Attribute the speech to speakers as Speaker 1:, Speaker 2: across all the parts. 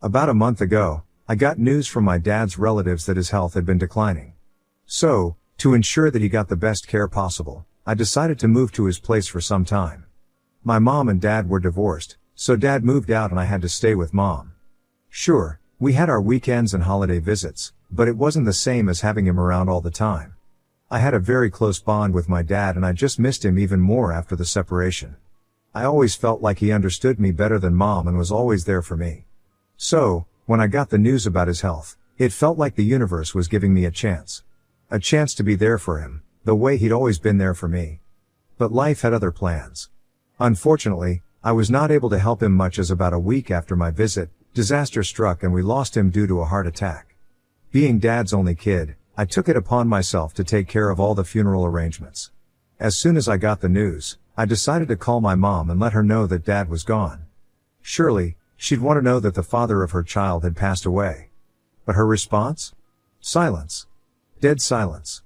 Speaker 1: About a month ago, I got news from my dad's relatives that his health had been declining. So, to ensure that he got the best care possible, I decided to move to his place for some time. My mom and dad were divorced, so dad moved out and I had to stay with mom. Sure, we had our weekends and holiday visits, but it wasn't the same as having him around all the time. I had a very close bond with my dad and I just missed him even more after the separation. I always felt like he understood me better than mom and was always there for me. So, when I got the news about his health, it felt like the universe was giving me a chance. A chance to be there for him, the way he'd always been there for me. But life had other plans. Unfortunately, I was not able to help him much as about a week after my visit, disaster struck and we lost him due to a heart attack. Being dad's only kid, I took it upon myself to take care of all the funeral arrangements. As soon as I got the news, I decided to call my mom and let her know that dad was gone. Surely, she'd want to know that the father of her child had passed away. But her response? Silence. Dead silence.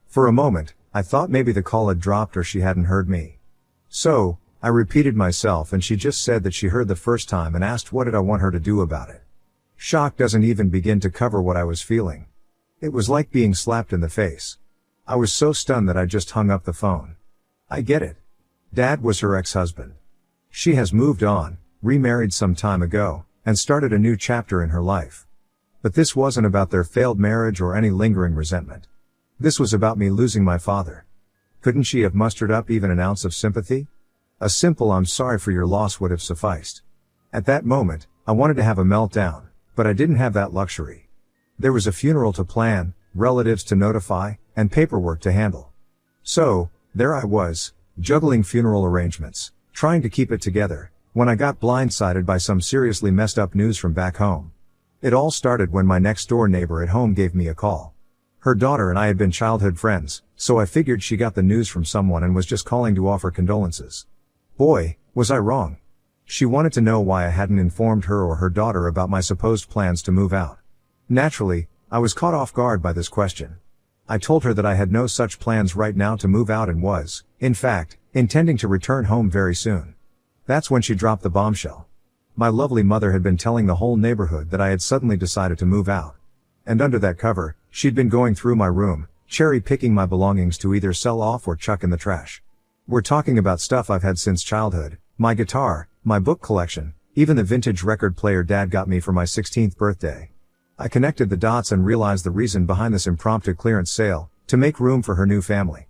Speaker 1: For a moment, I thought maybe the call had dropped or she hadn't heard me. So, I repeated myself and she just said that she heard the first time and asked what did I want her to do about it. Shock doesn't even begin to cover what I was feeling. It was like being slapped in the face. I was so stunned that I just hung up the phone. I get it. Dad was her ex-husband. She has moved on, remarried some time ago, and started a new chapter in her life. But this wasn't about their failed marriage or any lingering resentment. This was about me losing my father. Couldn't she have mustered up even an ounce of sympathy? A simple "I'm sorry for your loss" would have sufficed. At that moment, I wanted to have a meltdown, but I didn't have that luxury. There was a funeral to plan, relatives to notify, and paperwork to handle. So, there I was, juggling funeral arrangements, trying to keep it together, when I got blindsided by some seriously messed up news from back home. It all started when my next door neighbor at home gave me a call. Her daughter and I had been childhood friends, so I figured she got the news from someone and was just calling to offer condolences. Boy, was I wrong. She wanted to know why I hadn't informed her or her daughter about my supposed plans to move out. Naturally, I was caught off guard by this question. I told her that I had no such plans right now to move out and was, in fact, intending to return home very soon. That's when she dropped the bombshell. My lovely mother had been telling the whole neighborhood that I had suddenly decided to move out. And under that cover, she'd been going through my room, cherry-picking my belongings to either sell off or chuck in the trash. We're talking about stuff I've had since childhood, my guitar, my book collection, even the vintage record player Dad got me for my 16th birthday. I connected the dots and realized the reason behind this impromptu clearance sale, to make room for her new family.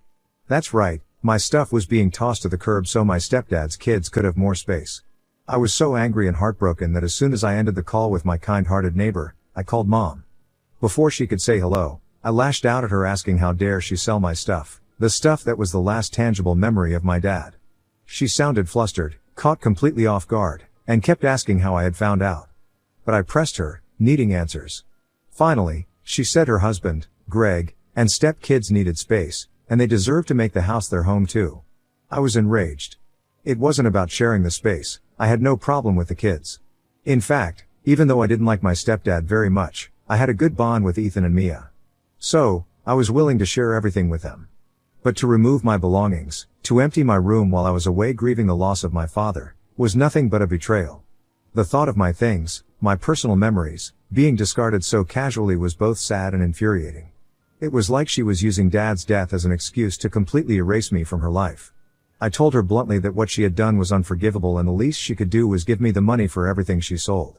Speaker 1: That's right, my stuff was being tossed to the curb so my stepdad's kids could have more space. I was so angry and heartbroken that as soon as I ended the call with my kind-hearted neighbor, I called Mom. Before she could say hello, I lashed out at her asking how dare she sell my stuff, the stuff that was the last tangible memory of my dad. She sounded flustered, caught completely off guard, and kept asking how I had found out. But I pressed her, needing answers. Finally, she said her husband, Greg, and step-kids needed space, and they deserved to make the house their home too. I was enraged. It wasn't about sharing the space, I had no problem with the kids. In fact, even though I didn't like my stepdad very much, I had a good bond with Ethan and Mia. So, I was willing to share everything with them. But to remove my belongings, to empty my room while I was away grieving the loss of my father, was nothing but a betrayal. The thought of my things, my personal memories, being discarded so casually was both sad and infuriating. It was like she was using Dad's death as an excuse to completely erase me from her life. I told her bluntly that what she had done was unforgivable and the least she could do was give me the money for everything she sold.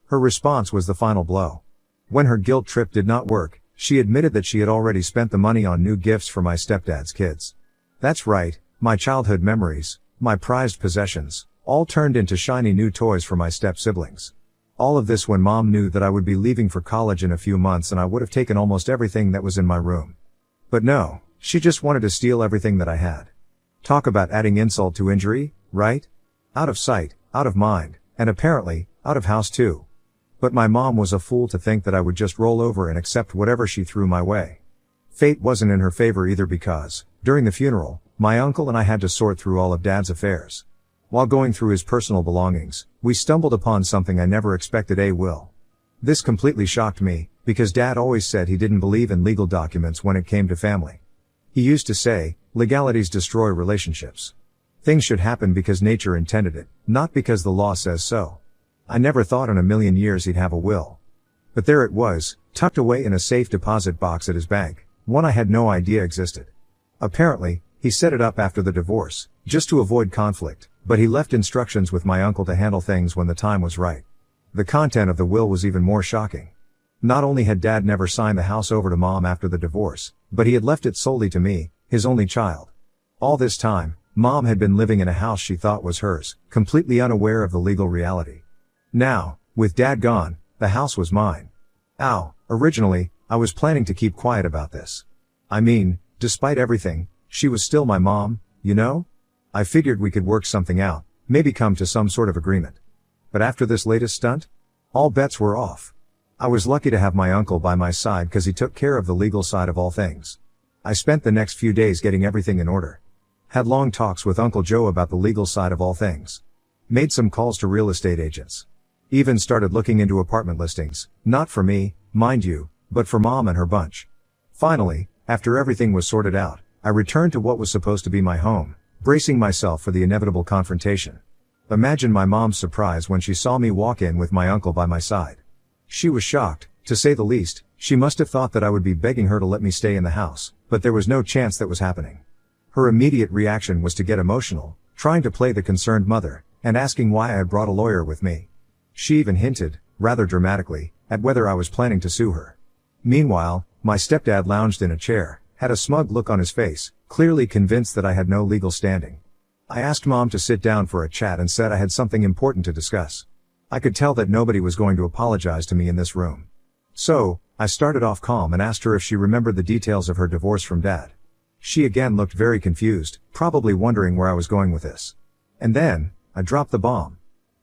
Speaker 1: Her response was the final blow. When her guilt trip did not work, she admitted that she had already spent the money on new gifts for my stepdad's kids. That's right, my childhood memories, my prized possessions, all turned into shiny new toys for my step-siblings. All of this when Mom knew that I would be leaving for college in a few months and I would have taken almost everything that was in my room. But no, she just wanted to steal everything that I had. Talk about adding insult to injury, right? Out of sight, out of mind, and apparently, out of house too. But my mom was a fool to think that I would just roll over and accept whatever she threw my way. Fate wasn't in her favor either because, during the funeral, my uncle and I had to sort through all of Dad's affairs. While going through his personal belongings, we stumbled upon something I never expected a will. This completely shocked me, because Dad always said he didn't believe in legal documents when it came to family. He used to say, legalities destroy relationships. Things should happen because nature intended it, not because the law says so. I never thought in a million years he'd have a will. But there it was, tucked away in a safe deposit box at his bank, one I had no idea existed. Apparently, he set it up after the divorce, just to avoid conflict, but he left instructions with my uncle to handle things when the time was right. The content of the will was even more shocking. Not only had Dad never signed the house over to Mom after the divorce, but he had left it solely to me, his only child. All this time, Mom had been living in a house she thought was hers, completely unaware of the legal reality. Now, with Dad gone, the house was mine. Originally, I was planning to keep quiet about this. I mean, despite everything, she was still my mom, you know? I figured we could work something out, maybe come to some sort of agreement. But after this latest stunt, all bets were off. I was lucky to have my uncle by my side because he took care of the legal side of all things. I spent the next few days getting everything in order. Had long talks with Uncle Joe about the legal side of all things. Made some calls to real estate agents. Even started looking into apartment listings, not for me, mind you, but for Mom and her bunch. Finally, after everything was sorted out, I returned to what was supposed to be my home, bracing myself for the inevitable confrontation. Imagine my mom's surprise when she saw me walk in with my uncle by my side. She was shocked, to say the least. She must have thought that I would be begging her to let me stay in the house, but there was no chance that was happening. Her immediate reaction was to get emotional, trying to play the concerned mother, and asking why I had brought a lawyer with me. She even hinted, rather dramatically, at whether I was planning to sue her. Meanwhile, my stepdad lounged in a chair, had a smug look on his face, clearly convinced that I had no legal standing. I asked Mom to sit down for a chat and said I had something important to discuss. I could tell that nobody was going to apologize to me in this room. So, I started off calm and asked her if she remembered the details of her divorce from Dad. She again looked very confused, probably wondering where I was going with this. And then, I dropped the bomb.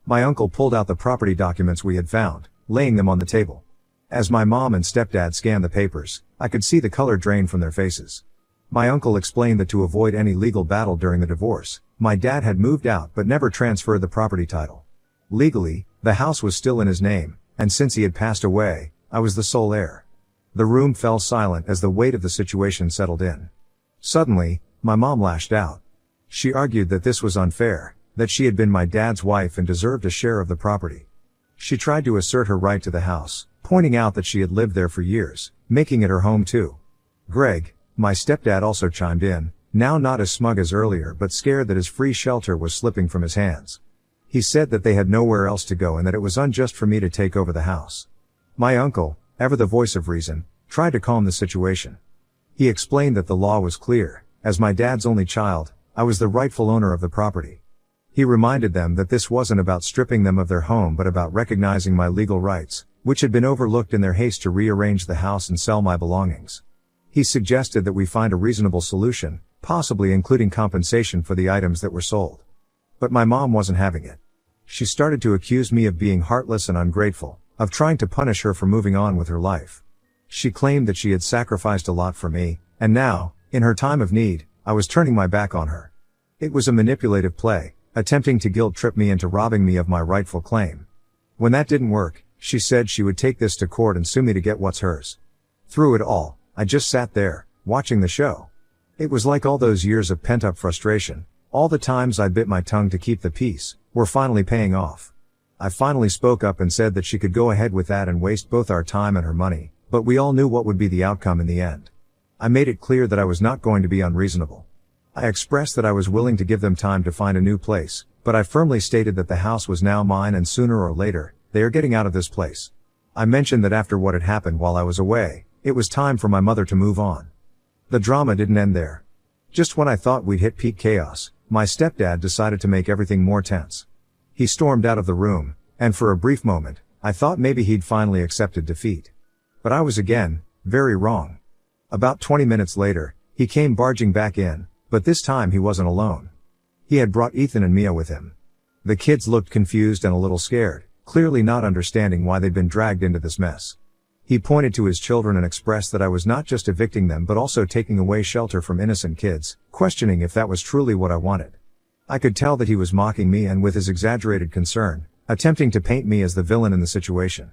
Speaker 1: My uncle pulled out the property documents we had found, laying them on the table. As my mom and stepdad scanned the papers, I could see the color drain from their faces. My uncle explained that to avoid any legal battle during the divorce, my dad had moved out but never transferred the property title. Legally, the house was still in his name, and since he had passed away, I was the sole heir. The room fell silent as the weight of the situation settled in. Suddenly, my mom lashed out. She argued that this was unfair, that she had been my dad's wife and deserved a share of the property. She tried to assert her right to the house, pointing out that she had lived there for years, making it her home too. Greg, my stepdad, also chimed in, now not as smug as earlier but scared that his free shelter was slipping from his hands. He said that they had nowhere else to go and that it was unjust for me to take over the house. My uncle, ever the voice of reason, tried to calm the situation. He explained that the law was clear. As my dad's only child, I was the rightful owner of the property. He reminded them that this wasn't about stripping them of their home but about recognizing my legal rights, which had been overlooked in their haste to rearrange the house and sell my belongings. He suggested that we find a reasonable solution, possibly including compensation for the items that were sold. But my mom wasn't having it. She started to accuse me of being heartless and ungrateful, of trying to punish her for moving on with her life. She claimed that she had sacrificed a lot for me, and now, in her time of need, I was turning my back on her. It was a manipulative play, attempting to guilt-trip me into robbing me of my rightful claim. When that didn't work, she said she would take this to court and sue me to get what's hers. Through it all, I just sat there, watching the show. It was like all those years of pent-up frustration, all the times I bit my tongue to keep the peace, were finally paying off. I finally spoke up and said that she could go ahead with that and waste both our time and her money, but we all knew what would be the outcome in the end. I made it clear that I was not going to be unreasonable. I expressed that I was willing to give them time to find a new place, but I firmly stated that the house was now mine and sooner or later, they are getting out of this place. I mentioned that after what had happened while I was away, it was time for my mother to move on. The drama didn't end there. Just when I thought we'd hit peak chaos, my stepdad decided to make everything more tense. He stormed out of the room, and for a brief moment, I thought maybe he'd finally accepted defeat. But I was again, very wrong. About 20 minutes later, he came barging back in, but this time he wasn't alone. He had brought Ethan and Mia with him. The kids looked confused and a little scared, clearly not understanding why they'd been dragged into this mess. He pointed to his children and expressed that I was not just evicting them but also taking away shelter from innocent kids, questioning if that was truly what I wanted. I could tell that he was mocking me and with his exaggerated concern, attempting to paint me as the villain in the situation.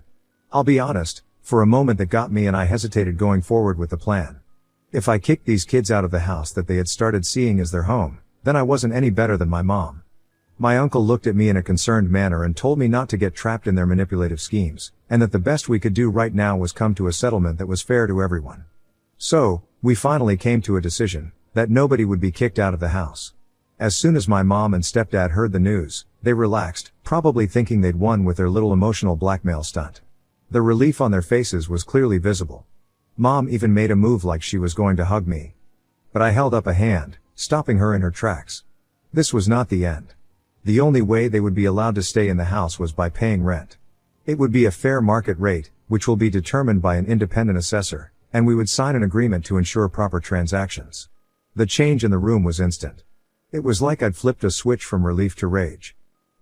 Speaker 1: I'll be honest, for a moment that got me and I hesitated going forward with the plan. If I kicked these kids out of the house that they had started seeing as their home, then I wasn't any better than my mom. My uncle looked at me in a concerned manner and told me not to get trapped in their manipulative schemes, and that the best we could do right now was come to a settlement that was fair to everyone. So, we finally came to a decision, that nobody would be kicked out of the house. As soon as my mom and stepdad heard the news, they relaxed, probably thinking they'd won with their little emotional blackmail stunt. The relief on their faces was clearly visible. Mom even made a move like she was going to hug me. But I held up a hand, stopping her in her tracks. This was not the end. The only way they would be allowed to stay in the house was by paying rent. It would be a fair market rate, which will be determined by an independent assessor, and we would sign an agreement to ensure proper transactions. The change in the room was instant. It was like I'd flipped a switch from relief to rage.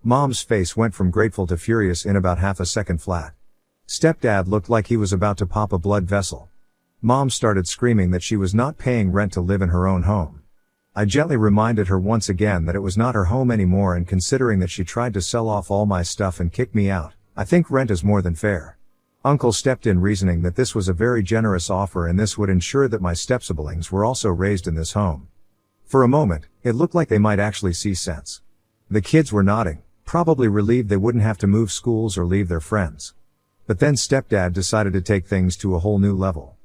Speaker 1: Mom's face went from grateful to furious in about half a second flat. Stepdad looked like he was about to pop a blood vessel. Mom started screaming that she was not paying rent to live in her own home. I gently reminded her once again that it was not her home anymore, and considering that she tried to sell off all my stuff and kick me out, I think rent is more than fair. Uncle stepped in, reasoning that this was a very generous offer and this would ensure that my step-siblings were also raised in this home. For a moment, it looked like they might actually see sense. The kids were nodding, probably relieved they wouldn't have to move schools or leave their friends. But then stepdad decided to take things to a whole new level.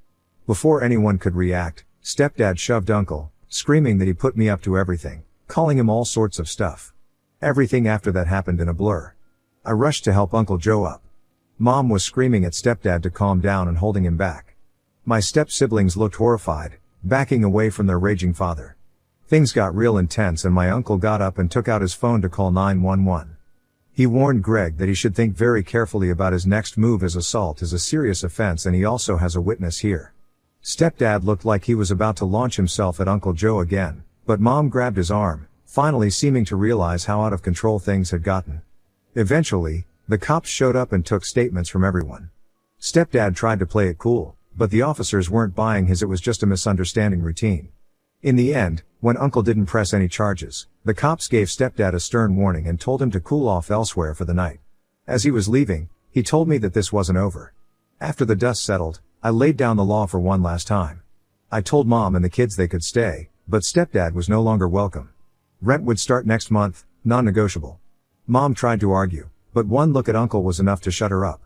Speaker 1: Before anyone could react, stepdad shoved uncle, screaming that he put me up to everything, calling him all sorts of stuff. Everything after that happened in a blur. I rushed to help Uncle Joe up. Mom was screaming at stepdad to calm down and holding him back. My step-siblings looked horrified, backing away from their raging father. Things got real intense and my uncle got up and took out his phone to call 911. He warned Greg that he should think very carefully about his next move, as assault is a serious offense and he also has a witness here. Stepdad looked like he was about to launch himself at Uncle Joe again, but Mom grabbed his arm, finally seeming to realize how out of control things had gotten. Eventually, the cops showed up and took statements from everyone. Stepdad tried to play it cool, but the officers weren't buying his "it was just a misunderstanding" routine. In the end, when Uncle didn't press any charges, the cops gave stepdad a stern warning and told him to cool off elsewhere for the night. As he was leaving, he told me that this wasn't over. After the dust settled, I laid down the law for one last time. I told Mom and the kids they could stay, but stepdad was no longer welcome. Rent would start next month, non-negotiable. Mom tried to argue, but one look at Uncle was enough to shut her up.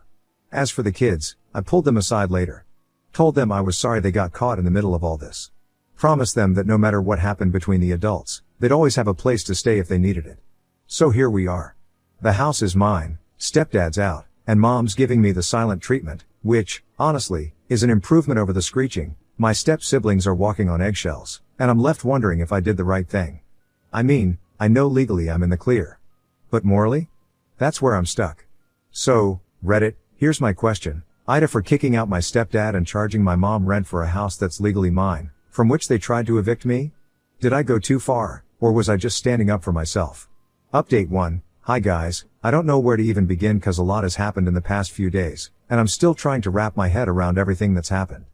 Speaker 1: As for the kids, I pulled them aside later. Told them I was sorry they got caught in the middle of all this. Promised them that no matter what happened between the adults, they'd always have a place to stay if they needed it. So here we are. The house is mine, stepdad's out, and Mom's giving me the silent treatment, which, honestly, is an improvement over the screeching. My step-siblings are walking on eggshells, and I'm left wondering if I did the right thing. I mean, I know legally I'm in the clear. But morally? That's where I'm stuck. So, Reddit, here's my question. Ida, for kicking out my stepdad and charging my mom rent for a house that's legally mine, from which they tried to evict me? Did I go too far, or was I just standing up for myself? Update 1. Hi guys, I don't know where to even begin cause a lot has happened in the past few days, and I'm still trying to wrap my head around everything that's happened.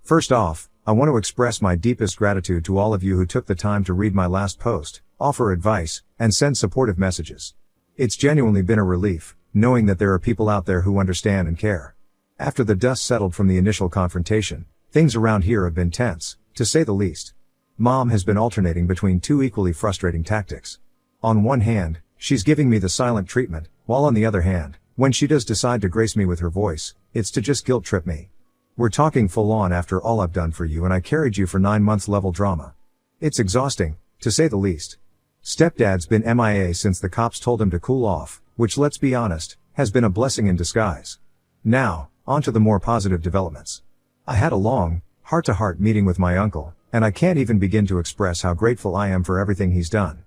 Speaker 1: First off, I want to express my deepest gratitude to all of you who took the time to read my last post, offer advice, and send supportive messages. It's genuinely been a relief, knowing that there are people out there who understand and care. After the dust settled from the initial confrontation, things around here have been tense, to say the least. Mom has been alternating between two equally frustrating tactics. On one hand, she's giving me the silent treatment, while on the other hand, when she does decide to grace me with her voice, it's to just guilt trip me. We're talking full on after all I've done for you, and I carried you for 9 months level drama. It's exhausting, to say the least. Stepdad's been MIA since the cops told him to cool off, which, let's be honest, has been a blessing in disguise. Now, on to the more positive developments. I had a long, heart-to-heart meeting with my uncle, and I can't even begin to express how grateful I am for everything he's done.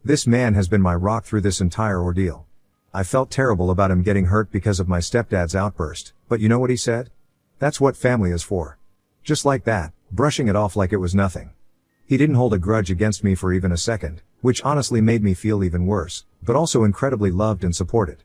Speaker 1: This man has been my rock through this entire ordeal. I felt terrible about him getting hurt because of my stepdad's outburst, but you know what he said? That's what family is for. Just like that, brushing it off like it was nothing. He didn't hold a grudge against me for even a second, which honestly made me feel even worse, but also incredibly loved and supported.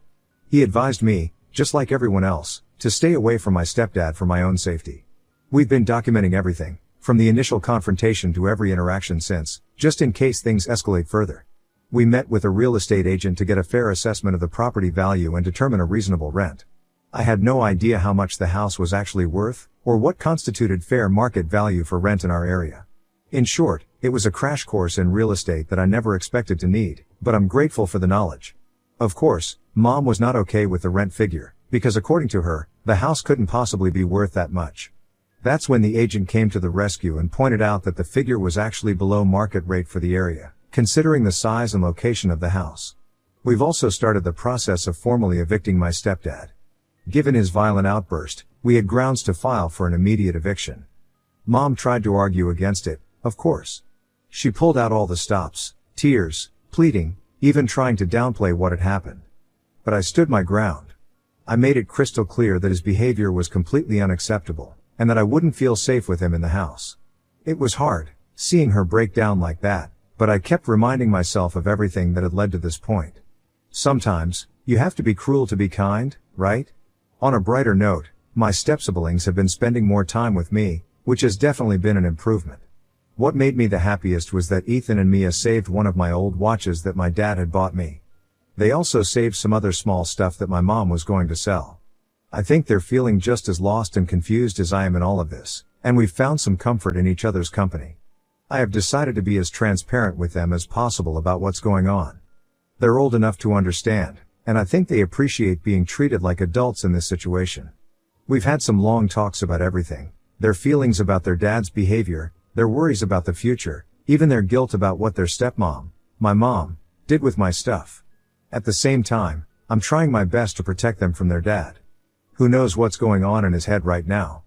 Speaker 1: He advised me, just like everyone else, to stay away from my stepdad for my own safety. We've been documenting everything, from the initial confrontation to every interaction since, just in case things escalate further. We met with a real estate agent to get a fair assessment of the property value and determine a reasonable rent. I had no idea how much the house was actually worth, or what constituted fair market value for rent in our area. In short, it was a crash course in real estate that I never expected to need, but I'm grateful for the knowledge. Of course, Mom was not okay with the rent figure, because according to her, the house couldn't possibly be worth that much. That's when the agent came to the rescue and pointed out that the figure was actually below market rate for the area, considering the size and location of the house. We've also started the process of formally evicting my stepdad. Given his violent outburst, we had grounds to file for an immediate eviction. Mom tried to argue against it, of course. She pulled out all the stops, tears, pleading, even trying to downplay what had happened. But I stood my ground. I made it crystal clear that his behavior was completely unacceptable, and that I wouldn't feel safe with him in the house. It was hard, seeing her break down like that, but I kept reminding myself of everything that had led to this point. Sometimes, you have to be cruel to be kind, right? On a brighter note, my step-siblings have been spending more time with me, which has definitely been an improvement. What made me the happiest was that Ethan and Mia saved one of my old watches that my dad had bought me. They also saved some other small stuff that my mom was going to sell. I think they're feeling just as lost and confused as I am in all of this, and we've found some comfort in each other's company. I have decided to be as transparent with them as possible about what's going on. They're old enough to understand, and I think they appreciate being treated like adults in this situation. We've had some long talks about everything, their feelings about their dad's behavior, their worries about the future, even their guilt about what their stepmom, my mom, did with my stuff. At the same time, I'm trying my best to protect them from their dad. Who knows what's going on in his head right now?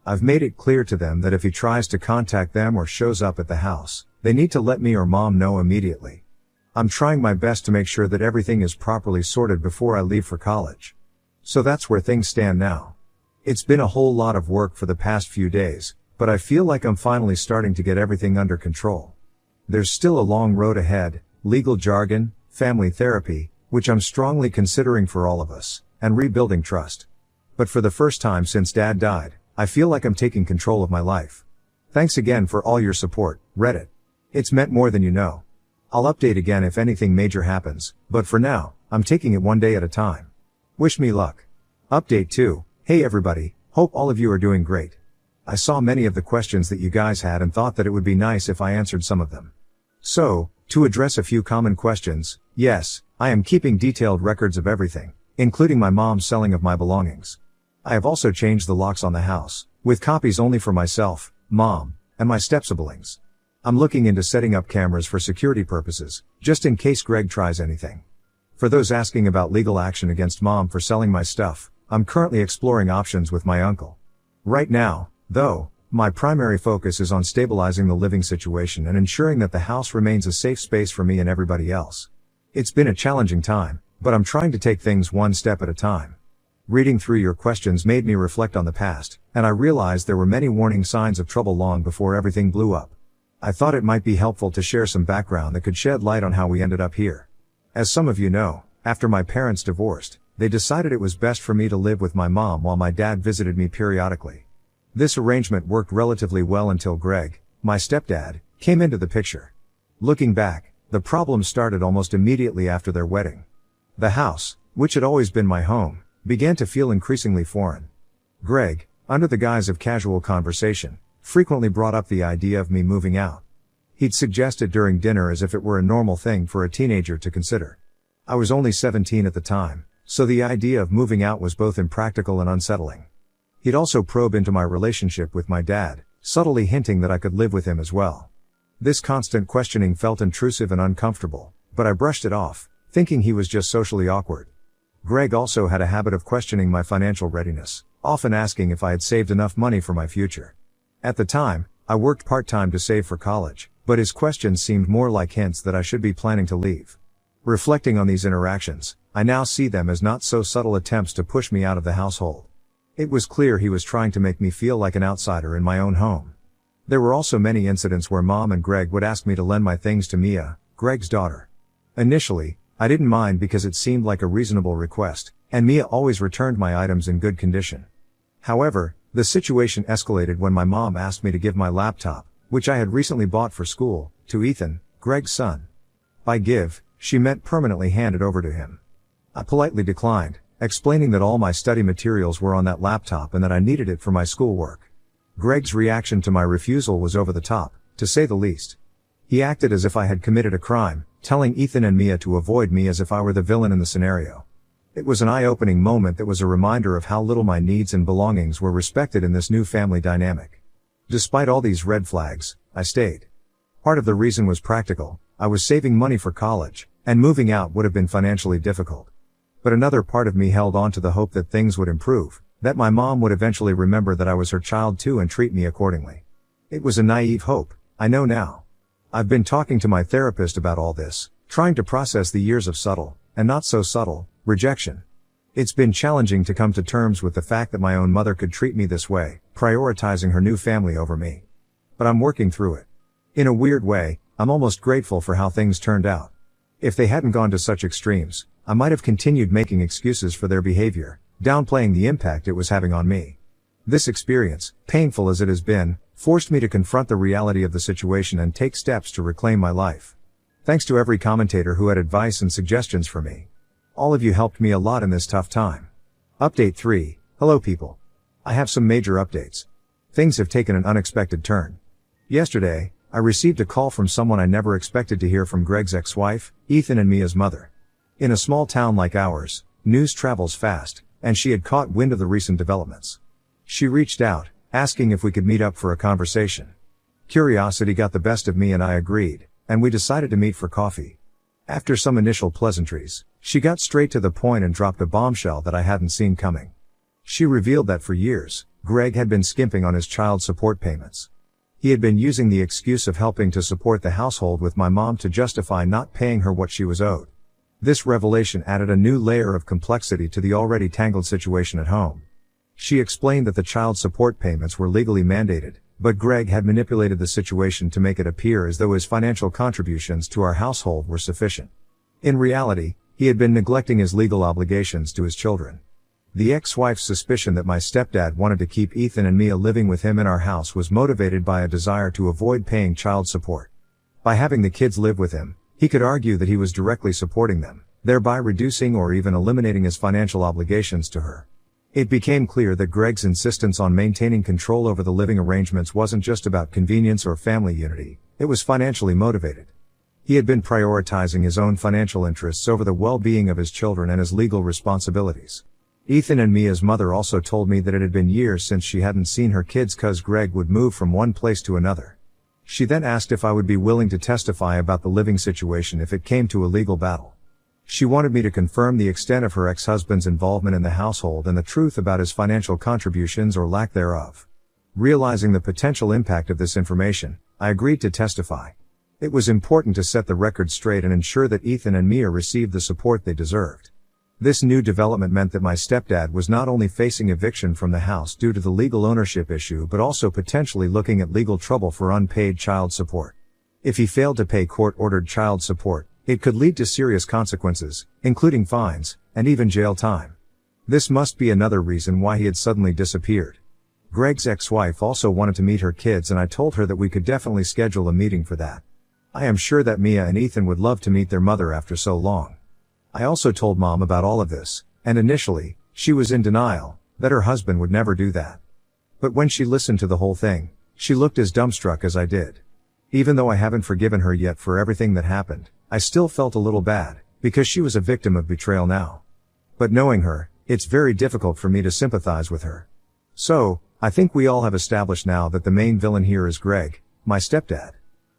Speaker 1: I've made it clear to them that if he tries to contact them or shows up at the house, they need to let me or mom know immediately. I'm trying my best to make sure that everything is properly sorted before I leave for college. So that's where things stand now. It's been a whole lot of work for the past few days, but I feel like I'm finally starting to get everything under control. There's still a long road ahead, legal jargon, family therapy, which I'm strongly considering for all of us, and rebuilding trust. But for the first time since Dad died, I feel like I'm taking control of my life. Thanks again for all your support, Reddit. It's meant more than you know. I'll update again if anything major happens, but for now, I'm taking it one day at a time. Wish me luck. Update 2. Hey everybody, hope all of you are doing great. I saw many of the questions that you guys had and thought that it would be nice if I answered some of them. So, to address a few common questions, yes, I am keeping detailed records of everything, including my mom's selling of my belongings. I have also changed the locks on the house, with copies only for myself, mom, and my step-siblings. I'm looking into setting up cameras for security purposes, just in case Greg tries anything. For those asking about legal action against mom for selling my stuff, I'm currently exploring options with my uncle. Right now, though, my primary focus is on stabilizing the living situation and ensuring that the house remains a safe space for me and everybody else. It's been a challenging time, but I'm trying to take things one step at a time. Reading through your questions made me reflect on the past, and I realized there were many warning signs of trouble long before everything blew up. I thought it might be helpful to share some background that could shed light on how we ended up here. As some of you know, after my parents divorced, they decided it was best for me to live with my mom while my dad visited me periodically. This arrangement worked relatively well until Greg, my stepdad, came into the picture. Looking back, the problem started almost immediately after their wedding. The house, which had always been my home, began to feel increasingly foreign. Greg, under the guise of casual conversation, frequently brought up the idea of me moving out. He'd suggest it during dinner as if it were a normal thing for a teenager to consider. I was only 17 at the time, so the idea of moving out was both impractical and unsettling. He'd also probe into my relationship with my dad, subtly hinting that I could live with him as well. This constant questioning felt intrusive and uncomfortable, but I brushed it off, thinking he was just socially awkward. Greg also had a habit of questioning my financial readiness, often asking if I had saved enough money for my future. At the time, I worked part-time to save for college, but his questions seemed more like hints that I should be planning to leave. Reflecting on these interactions, I now see them as not so subtle attempts to push me out of the household. It was clear he was trying to make me feel like an outsider in my own home. There were also many incidents where Mom and Greg would ask me to lend my things to Mia, Greg's daughter. Initially, I didn't mind because it seemed like a reasonable request, and Mia always returned my items in good condition. However, the situation escalated when my mom asked me to give my laptop, which I had recently bought for school, to Ethan, Greg's son. By give, she meant permanently hand it over to him. I politely declined, explaining that all my study materials were on that laptop and that I needed it for my schoolwork. Greg's reaction to my refusal was over the top, to say the least. He acted as if I had committed a crime, telling Ethan and Mia to avoid me as if I were the villain in the scenario. It was an eye-opening moment that was a reminder of how little my needs and belongings were respected in this new family dynamic. Despite all these red flags, I stayed. Part of the reason was practical. I was saving money for college, and moving out would have been financially difficult. But another part of me held on to the hope that things would improve, that my mom would eventually remember that I was her child too and treat me accordingly. It was a naive hope, I know now. I've been talking to my therapist about all this, trying to process the years of subtle, and not so subtle, rejection. It's been challenging to come to terms with the fact that my own mother could treat me this way, prioritizing her new family over me. But I'm working through it. In a weird way, I'm almost grateful for how things turned out. If they hadn't gone to such extremes, I might have continued making excuses for their behavior, downplaying the impact it was having on me. This experience, painful as it has been, forced me to confront the reality of the situation and take steps to reclaim my life. Thanks to every commentator who had advice and suggestions for me. All of you helped me a lot in this tough time. Update 3. Hello people. I have some major updates. Things have taken an unexpected turn. Yesterday, I received a call from someone I never expected to hear from: Greg's ex-wife, Ethan and Mia's mother. In a small town like ours, news travels fast, and she had caught wind of the recent developments. She reached out, asking if we could meet up for a conversation. Curiosity got the best of me and I agreed, and we decided to meet for coffee. After some initial pleasantries, she got straight to the point and dropped a bombshell that I hadn't seen coming. She revealed that for years, Greg had been skimping on his child support payments. He had been using the excuse of helping to support the household with my mom to justify not paying her what she was owed. This revelation added a new layer of complexity to the already tangled situation at home. She explained that the child support payments were legally mandated, but Greg had manipulated the situation to make it appear as though his financial contributions to our household were sufficient. In reality, he had been neglecting his legal obligations to his children. The ex-wife's suspicion that my stepdad wanted to keep Ethan and Mia living with him in our house was motivated by a desire to avoid paying child support. By having the kids live with him, he could argue that he was directly supporting them, thereby reducing or even eliminating his financial obligations to her. It became clear that Greg's insistence on maintaining control over the living arrangements wasn't just about convenience or family unity, it was financially motivated. He had been prioritizing his own financial interests over the well-being of his children and his legal responsibilities. Ethan and Mia's mother also told me that it had been years since she hadn't seen her kids cause Greg would move from one place to another. She then asked if I would be willing to testify about the living situation if it came to a legal battle. She wanted me to confirm the extent of her ex-husband's involvement in the household and the truth about his financial contributions or lack thereof. Realizing the potential impact of this information, I agreed to testify. It was important to set the record straight and ensure that Ethan and Mia received the support they deserved. This new development meant that my stepdad was not only facing eviction from the house due to the legal ownership issue but also potentially looking at legal trouble for unpaid child support. If he failed to pay court-ordered child support, it could lead to serious consequences, including fines, and even jail time. This must be another reason why he had suddenly disappeared. Greg's ex-wife also wanted to meet her kids and I told her that we could definitely schedule a meeting for that. I am sure that Mia and Ethan would love to meet their mother after so long. I also told Mom about all of this, and initially, she was in denial, that her husband would never do that. But when she listened to the whole thing, she looked as dumbstruck as I did. Even though I haven't forgiven her yet for everything that happened, I still felt a little bad, because she was a victim of betrayal now. But knowing her, it's very difficult for me to sympathize with her. So, I think we all have established now that the main villain here is Greg, my stepdad.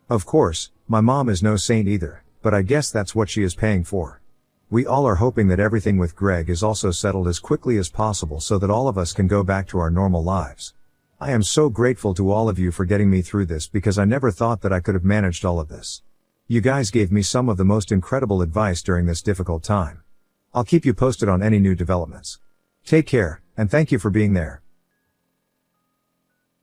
Speaker 1: Of course, my mom is no saint either, but I guess that's what she is paying for. We all are hoping that everything with Greg is also settled as quickly as possible so that all of us can go back to our normal lives. I am so grateful to all of you for getting me through this because I never thought that I could have managed all of this. You guys gave me some of the most incredible advice during this difficult time. I'll keep you posted on any new developments. Take care, and thank you for being there.